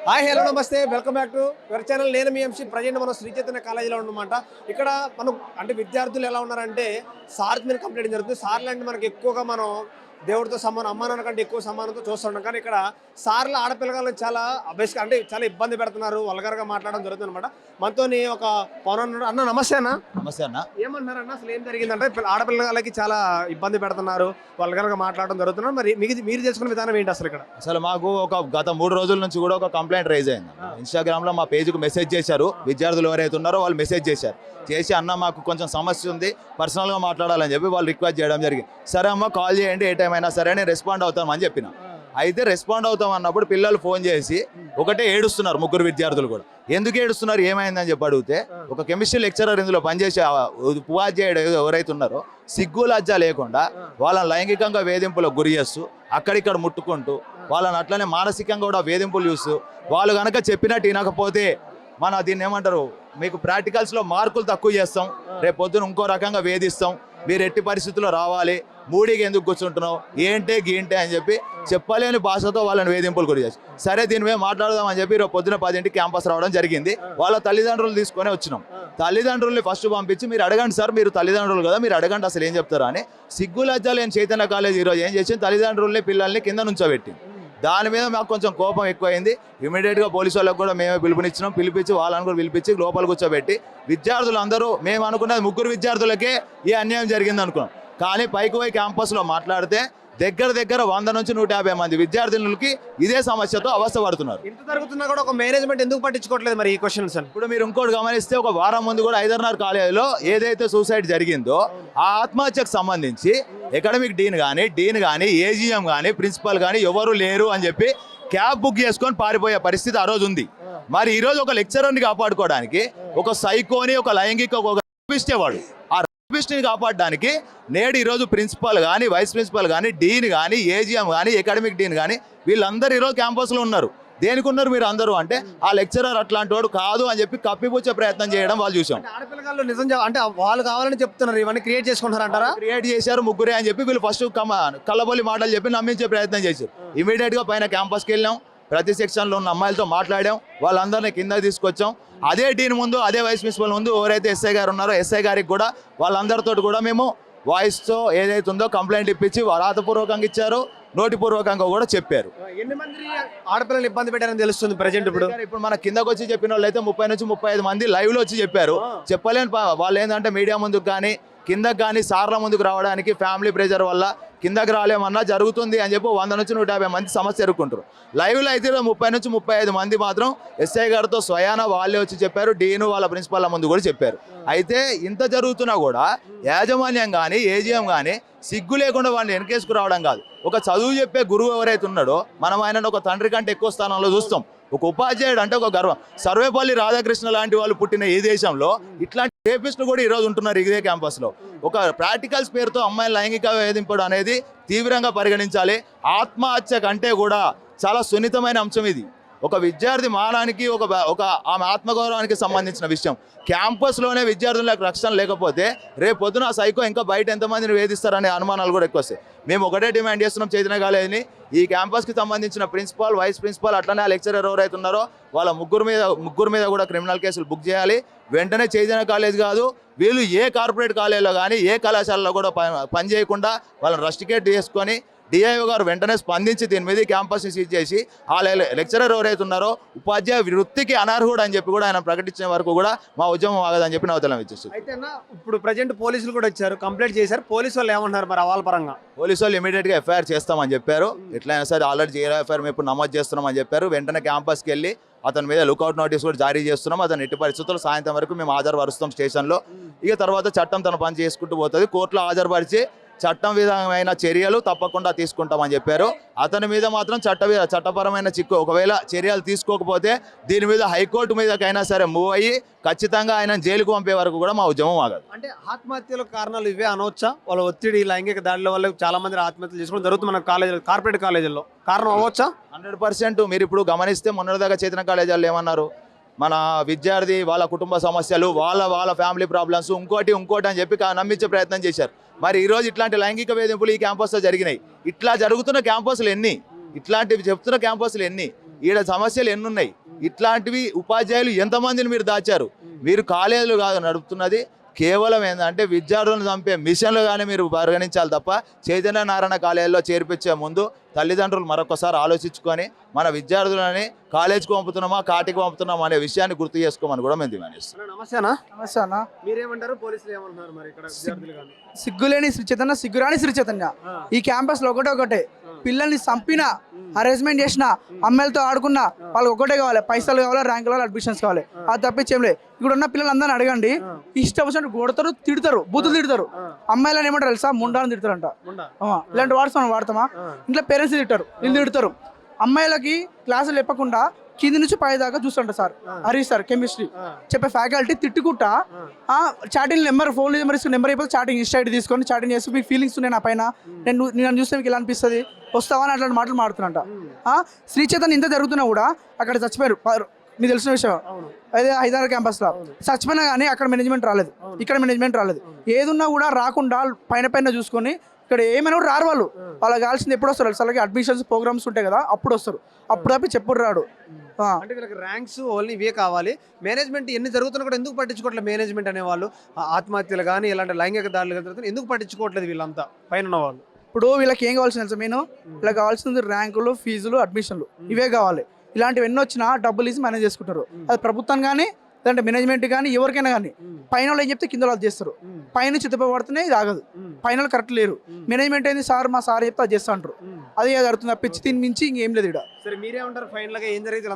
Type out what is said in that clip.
Hi hello నమస్తే welcome back to your channel. నేను మీ MC. Present మనం శ్రీ చైతన్య కాలేజీలో ఉన్నమాట. ఇక్కడ మనం అంటే విద్యార్థులు ఎలా ఉన్నారంటే సార్ మీద కంప్లైంట్ జరుగుతుంది. సార్లు అంటే మనకి ఎక్కువగా మనం దేవుడితో సమానం, అమ్మా నాన్న కంటే ఎక్కువ సమానంతో చూస్తున్నాం. కానీ ఇక్కడ సార్లు ఆడపిల్లగాలను చాలా అభ్యస్ అంటే చాలా ఇబ్బంది పెడుతున్నారు, వల్గర్గా మాట్లాడడం జరుగుతుంది అనమాట. మనతోని ఒక పవన్ అన్న. నమస్తే అన్న. నమస్తే అన్న. ఏమన్నారు అన్న, అసలు ఏం జరిగిందంటే ఆడపిల్లలకి చాలా ఇబ్బంది పెడుతున్నారు, వల్గర్గా మాట్లాడడం జరుగుతున్నారు. మరి మీరు తెలుసుకున్న విధానం ఏంటి అసలు ఇక్కడ? అసలు మాకు గత 3 రోజుల నుంచి కూడా ఒక కంప్లైంట్ రైజ్ అయింది. ఇన్స్టాగ్రామ్ లో మా పేజ్కి మెసేజ్ చేశారు. విద్యార్థులు ఎవరైతే ఉన్నారో వాళ్ళు మెసేజ్ చేసి అన్న మాకు కొంచెం సమస్య ఉంది, పర్సనల్గా మాట్లాడాలని చెప్పి వాళ్ళు రిక్వెస్ట్ చేయడం జరిగింది. సరే అమ్మ కాల్ చేయండి, ఏ టైం అయినా సరే నేను రెస్పాండ్ అవుతామని చెప్పిన. అయితే రెస్పాండ్ అవుతాం అన్నప్పుడు పిల్లలు ఫోన్ చేసి ఒకటే ఏడుస్తున్నారు. 3 విద్యార్థులు కూడా ఎందుకు ఏడుస్తున్నారు, ఏమైందని చెప్పి అడిగితే ఒక కెమిస్ట్రీ లెక్చరర్ ఇందులో పనిచేసే ఉపాధ్యాయుడు ఎవరైతే ఉన్నారో సిగ్గు లజ్జ లేకుండా వాళ్ళని లైంగికంగా వేధింపులకు గురి చేస్తూ అక్కడిక్కడ ముట్టుకుంటూ వాళ్ళని అట్లనే మానసికంగా కూడా వేధింపులు చూస్తూ వాళ్ళు కనుక చెప్పినట్టు వినకపోతే మన దీన్ని ఏమంటారు, మీకు ప్రాక్టికల్స్లో మార్కులు తక్కువ చేస్తాం, రేపు పొద్దున ఇంకో రకంగా వేధిస్తాం, మీరు ఎట్టి పరిస్థితుల్లో రావాలి, మూడికి ఎందుకు కూర్చుంటున్నావు, ఏంటే గీంటే అని చెప్పి చెప్పలేని భాషతో వాళ్ళని వేధింపులు గురి చేసి సరే దీని మీద మాట్లాడదామని చెప్పి రేపు పొద్దున 10ంటికి క్యాంపస్ రావడం జరిగింది. వాళ్ళ తల్లిదండ్రులు తీసుకొని వచ్చినాం. తల్లిదండ్రుల్ని ఫస్ట్ పంపించి మీరు అడగండి సార్, మీరు తల్లిదండ్రులు కదా, మీరు అడగండి అసలు ఏం చెప్తారా అని. సిగ్గు లజ్జ లేని చైతన్య కాలేజ్ ఈరోజు ఏం చేసింది, తల్లిదండ్రుల్ని పిల్లల్ని కింద నుంచోబెట్టి దాని మీద మాకు కొంచెం కోపం ఎక్కువైంది. ఇమీడియట్గా పోలీసు వాళ్ళకు కూడా మేమే పిలిపించి వాళ్ళని కూడా పిలిపించి లోపల కూర్చోబెట్టి విద్యార్థులు అందరూ మేము అనుకున్నది 3 విద్యార్థులకే ఈ అన్యాయం జరిగింది అనుకున్నాం. కానీ పైకి పోయి క్యాంపస్లో మాట్లాడితే దగ్గర 100 నుంచి 150 మంది విద్యార్థులకి ఇదే సమస్యతో అవస్థ పడుతున్నారు. ఇంత జరుగుతున్నా కూడా ఒక మేనేజ్మెంట్ ఎందుకు పట్టించుకోవట్లేదు మరి ఈ క్వశ్చన్స్? ఇప్పుడు మీరు ఇంకోటి గమనిస్తే ఒక వారం ముందు కూడా హైదరాబాద్ కాలేజీలో ఏదైతే సూసైడ్ జరిగిందో ఆ ఆత్మహత్యకు సంబంధించి అకాడమిక్ డీన్ కానీ ఏజీఎం కానీ ప్రిన్సిపల్ కానీ ఎవరు లేరు అని చెప్పి క్యాబ్ బుక్ చేసుకొని పారిపోయే పరిస్థితి ఆ రోజు ఉంది. మరి ఈరోజు ఒక లెక్చరర్ని కాపాడుకోవడానికి ఒక సైకోని ఒక లైంగిక ఒక ఇచ్చేవాడు ని కాపాడడానికి నేడు ఈరోజు ప్రిన్సిపల్ కానీ వైస్ ప్రిన్సిపల్ కానీ డీన్ కానీ ఏజీఎం కానీ అకాడమిక్ డీన్ కానీ వీళ్ళందరూ ఈరోజు క్యాంపస్లో ఉన్నారు. దేనికి ఉన్నారు మీరు అందరూ అంటే ఆ లెక్చరర్ అట్లాంటి వాడు కాదు అని చెప్పి కప్పిపుచ్చే ప్రయత్నం చేయడం వాళ్ళు చూసాం. ఆడపిల్లలు నిజం అంటే వాళ్ళు కావాలని చెప్తున్నారు, ఇవన్నీ క్రియేట్ చేసుకుంటారు అంటారా? క్రియేట్ చేశారు 3 అని చెప్పి వీళ్ళు ఫస్ట్ కళ్ళబొల్లి మాటలు చెప్పి నమ్మించే ప్రయత్నం చేశారు. ఇమీడియట్గా పైన క్యాంపస్కి వెళ్ళాం, ప్రతి సెక్షన్లో ఉన్న అమ్మాయిలతో మాట్లాడాం, వాళ్ళందరినీ కింద తీసుకొచ్చాం. అదే డీన్ ముందు అదే వైస్ ప్రిన్సిపల్ ముందు ఎవరైతే ఎస్ఐ గారు ఉన్నారో ఎస్ఐ గారికి కూడా వాళ్ళందరితో కూడా మేము వాయిస్తో ఏదైతే ఉందో కంప్లైంట్ ఇప్పించి రాతపూర్వకంగా ఇచ్చారు, నోటిపూర్వకంగా కూడా చెప్పారు. ఎన్ని మంది ఆడపిల్లలు ఇబ్బంది పెట్టారని తెలుస్తుంది ప్రజెంట్? ఇప్పుడు మన కిందకు వచ్చి చెప్పిన వాళ్ళు అయితే 30 నుంచి 35 మంది లైవ్లో వచ్చి చెప్పారు. చెప్పలేని వాళ్ళు ఏంటంటే మీడియా ముందుకు కానీ కిందకు కానీ సార్ల ముందుకు రావడానికి ఫ్యామిలీ ప్రెజర్ వల్ల కిందకి రాలేమన్నా జరుగుతుంది అని చెప్పి 100 నుంచి 150 మంది సమస్య ఎదుర్కొంటారు. లైవ్లో అయితే 30 నుంచి 35 మంది మాత్రం ఎస్ఐ గారితో స్వయాన వాళ్ళే వచ్చి చెప్పారు, డీను వాళ్ళ ప్రిన్సిపాల్ ముందు కూడా చెప్పారు. అయితే ఇంత జరుగుతున్నా కూడా యాజమాన్యం కానీ ఏజీఎం కానీ సిగ్గు లేకుండా వాళ్ళని వెనకేసుకు రావడం కాదు. ఒక చదువు చెప్పే గురువు ఎవరైతే ఉన్నాడో మనం ఆయనను ఒక తండ్రి కంటే ఎక్కువ స్థానంలో చూస్తాం. ఒక ఉపాధ్యాయుడు అంటే ఒక గర్వం. సర్వేపల్లి రాధాకృష్ణ లాంటి వాళ్ళు పుట్టిన ఈ దేశంలో ఇట్లాంటి రేపిస్టులు కూడా ఈరోజు ఉంటున్నారు ఇదే క్యాంపస్లో. ఒక ప్రాక్టికల్స్ పేరుతో అమ్మాయిల లైంగిక వేధింపడం అనేది తీవ్రంగా పరిగణించాలి. ఆత్మహత్య కంటే కూడా చాలా సున్నితమైన అంశం ఇది. ఒక విద్యార్థి మానానికి ఒక ఆమె ఆత్మగౌరవానికి సంబంధించిన విషయం. క్యాంపస్లోనే విద్యార్థులకు రక్షణ లేకపోతే రేపు పొద్దున సైకో ఇంకా బయట ఎంతమందిని వేధిస్తారనే అనుమానాలు కూడా ఎక్కువ వస్తాయి. మేము ఒకటే డిమాండ్ చేస్తున్నాం చైతన్య కాలేజీని, ఈ క్యాంపస్కి సంబంధించిన ప్రిన్సిపాల్ వైస్ ప్రిన్సిపాల్ అట్లనే ఆ లెక్చరర్ ఎవరైతే ఉన్నారో వాళ్ళ ముగ్గురు మీద కూడా క్రిమినల్ కేసులు బుక్ చేయాలి. వెంటనే చైతన్య కాలేజ్ కాదు, వీళ్ళు ఏ కార్పొరేట్ కాలేజీలో కానీ ఏ కళాశాలలో కూడా పని చేయకుండా వాళ్ళని రస్టికేట్ చేసుకొని డిఐఓ గారు వెంటనే స్పందించి దీని మీద క్యాంపస్ని సీజ్ చేసి ఆ లెక్చరర్ ఎవరైతే ఉన్నారో ఉపాధ్యాయ వృత్తికి అనర్హుడు అని చెప్పి కూడా ఆయన ప్రకటించిన వరకు కూడా మా ఉద్యమం ఆగదని చెప్పి నవతలం ఇచ్చేసి. అయితే ఇప్పుడు ప్రజెంట్ పోలీసులు కూడా వచ్చారు, కంప్లైంట్ చేశారు. పోలీసు వాళ్ళు ఏమంటున్నారు మరి వాళ్ళ పరంగా? పోలీసు వాళ్ళు ఇమీడియట్గా ఎఫ్ఐఆర్ చేస్తామని చెప్పారు. ఎట్లయినా సరే ఆల్రెడీ జీరో ఎఫ్ఐఆర్ మేము ఇప్పుడు నమోదు చేస్తున్నామని చెప్పారు. వెంటనే క్యాంపస్కి వెళ్ళి అతని మీద లుకౌట్ నోటీస్ కూడా జారీ చేస్తున్నాం. అతను ఎట్టి పరిస్థితుల్లో సాయంత్రం వరకు మేము హాజరుపరుస్తాం స్టేషన్లో. ఇక తర్వాత చట్టం తన పని చేసుకుంటూ పోతుంది. కోర్టులో హాజరుపరిచి చట్టం విధమైన చర్యలు తప్పకుండా తీసుకుంటామని చెప్పారు. అతని మీద మాత్రం చట్టపరమైన చిక్కు ఒకవేళ చర్యలు తీసుకోకపోతే దీని మీద హైకోర్టు మీదకైనా సరే మూవ్ అయ్యి ఖచ్చితంగా ఆయన జైలుకు పంపే వరకు కూడా మా ఉద్యమం ఆగదు. అంటే ఆత్మహత్యల కారణాలు ఇవే అనవచ్చా? వాళ్ళ ఒత్తిడి లైంగిక దాడుల వల్ల చాలా మంది ఆత్మహత్యలు చేసుకోవడం జరుగుతుంది మన కాలేజీలో, కార్పొరేట్ కాలేజీల్లో. కారణం అవ్వచ్చా? 100%. మీరు ఇప్పుడు గమనిస్తే మొన్నటిదాకా చైతన్య కాలేజీలో ఏమన్నారు, మన విద్యార్థి వాళ్ళ కుటుంబ సమస్యలు వాళ్ళ ఫ్యామిలీ ప్రాబ్లమ్స్ ఇంకోటి అని చెప్పి నమ్మించే ప్రయత్నం చేశారు. మరి ఈరోజు ఇట్లాంటి లైంగిక వేధింపులు ఈ క్యాంపస్లో జరిగినాయి. ఇట్లా జరుగుతున్న క్యాంపస్లు ఎన్ని, ఇట్లాంటివి చెప్తున్న క్యాంపస్లు ఎన్ని? ఈడ సమస్యలు ఎన్ని ఉన్నాయి. ఇట్లాంటివి ఉపాధ్యాయులు ఎంతమందిని మీరు దాచారు. మీరు కాలేజీలు కాదు నడుపుతున్నది, కేవలం ఏంటంటే విద్యార్థులను చంపే మిషన్లు కానీ మీరు పరిగణించాలి తప్ప చైతన్య నారాయణ కాలేజీలో చేర్పించే ముందు తల్లిదండ్రులు మరొకసారి ఆలోచించుకొని మన విద్యార్థులని కాలేజీకి పంపుతున్నామా కాటికి పంపుతున్నామా అనే విషయాన్ని గుర్తు చేసుకోమని కూడా మేము డిమాండ్ చేస్తాం. నమస్తేనా, నమస్తే అన్న. మీరేమంటారు, పోలీసులు ఏమంటున్నారు మరి ఇక్కడ విద్యార్థులు కానీ? సిగ్గులేని శ్రీ చైతన్య, సిగ్గురాని శ్రీ చైతన్య. ఈ క్యాంపస్ లో ఒకటే పిల్లల్ని చంపిన, హరాస్మెంట్ చేసిన, అమ్మాయిలతో ఆడుకున్న వాళ్ళకి ఒకటే కావాలి, పైసలు కావాలి, ర్యాంకులు కావాలి, అడ్మిషన్స్ కావాలి. అది తప్పించేం లేదు. ఇక్కడ ఉన్న పిల్లలందరినీ అడగండి, ఇష్టం వచ్చినట్టు కొడతారు, తిడతారు, బూతులు తిడతారు. అమ్మాయిలని ఏమంటారు తెలుసా, ముండాలని తిడతారంట. ఇలాంటి వాడతామా? ఇంట్లో పేరెంట్స్ తింటారు, వీళ్ళు తిడతారు. అమ్మాయిలకి క్లాసులు చెప్పకుండా కింది నుంచి పై దాకా చూస్తుంటా సార్, హరీష్ సార్ కెమిస్ట్రీ చెప్పే ఫ్యాకల్టీ తిట్టుకుంటా చాటింగ్ నెంబర్, ఫోన్ నెంబర్ ఇసుకుని నెంబర్ అయిపోతే చాటింగ్ ఇన్స్టా ఐడి తీసుకొని చాటింగ్ చేసి మీకు ఫీలింగ్స్ ఉన్నాయి నా పైన, నేను చూస్తే మీకు ఎలా అనిపిస్తుంది, వస్తావా అని అట్లాంటి మాటలు మాడుతున్నట్ట. శ్రీ చైతన్య ఇంత జరుగుతున్నా కూడా అక్కడ చచ్చిపోయారు, మీకు తెలిసిన విషయం. అదే హైదరాబాద్ క్యాంపస్లో చచ్చిపోయినా కానీ అక్కడ మేనేజ్మెంట్ రాలేదు, ఇక్కడ మేనేజ్మెంట్ రాలేదు. ఏదున్నా కూడా రాకుండా పైన చూసుకొని ఇక్కడ ఏమైనా కూడా రారు వాళ్ళు. వాళ్ళకి కావాల్సింది ఎప్పుడు వస్తారు, అసలు అడ్మిషన్స్ ప్రోగ్రామ్స్ ఉంటాయి కదా అప్పుడు వస్తారు, అప్పుడు తప్పి చెప్పుడు రాడు. అంటే వీళ్ళకి ర్యాంక్స్ ఓన్లీ ఇవే కావాలి. మేనేజ్మెంట్ ఎన్ని జరుగుతున్నా కూడా ఎందుకు పట్టించుకోవట్లేదు మేనేజ్మెంట్ అనేవాళ్ళు? ఆత్మహత్యలు కానీ ఇలాంటి లైంగిక దాడులు జరుగుతున్నాయి, ఎందుకు పట్టించుకోవట్లేదు వీళ్ళంతా పైన ఉన్న వాళ్ళు? ఇప్పుడు వీళ్ళకి ఏం కావాల్సింది తెలుసా, నేను వీళ్ళకి కావాల్సింది ర్యాంకులు, ఫీజులు, అడ్మిషన్లు, ఇవే కావాలి. ఇలాంటివి ఎన్ని వచ్చినా డబ్బులు ఇసి మేనేజ్ చేసుకుంటారు. అది ప్రభుత్వం కానీ లేదంటే మేనేజ్మెంట్ కానీ ఎవరికైనా కానీ పైన వాళ్ళు ఏం చెప్తే కింద వాళ్ళు చేస్తారు. పైన చిత్తపడుతున్నాయి, ఇది ఆగదు. పైన కరెక్ట్ లేరు. మేనేజ్మెంట్ ఏంది, సార్ మా సార్ చెప్తే అది చేస్తా అంటారు. అది జరుగుతుంది తప్పించి దీని మించి ఇంకేం లేదు ఇక్కడ. సరే మీరేమంటారు, ఫైనల్గా ఏం జరిగింది?